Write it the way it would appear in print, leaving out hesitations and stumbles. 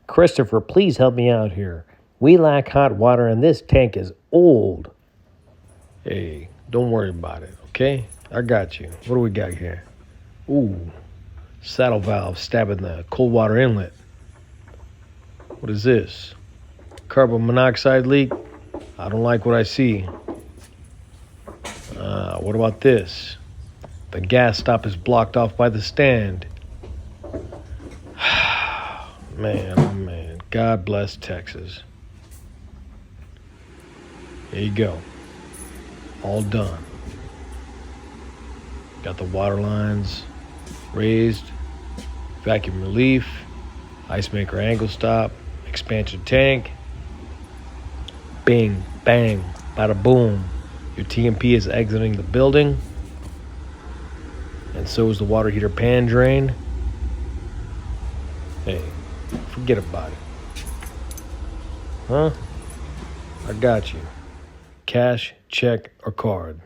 Christopher, please help me out here. We lack hot water and this tank is old. Hey, don't worry about it, okay? I got you. What do we got here? Ooh, saddle valve stabbing the cold water inlet. What is this? Carbon monoxide leak? I don't like what I see. What about this? The gas stop is blocked off by the stand. Man, oh man. God bless Texas. There you go. All done. Got the water lines raised, vacuum relief, ice maker angle stop, expansion tank. Bing, bang, bada boom. Your TMP is exiting the building. And so is the water heater pan drain. Hey, forget about it. Huh? I got you. Cash, check, or card.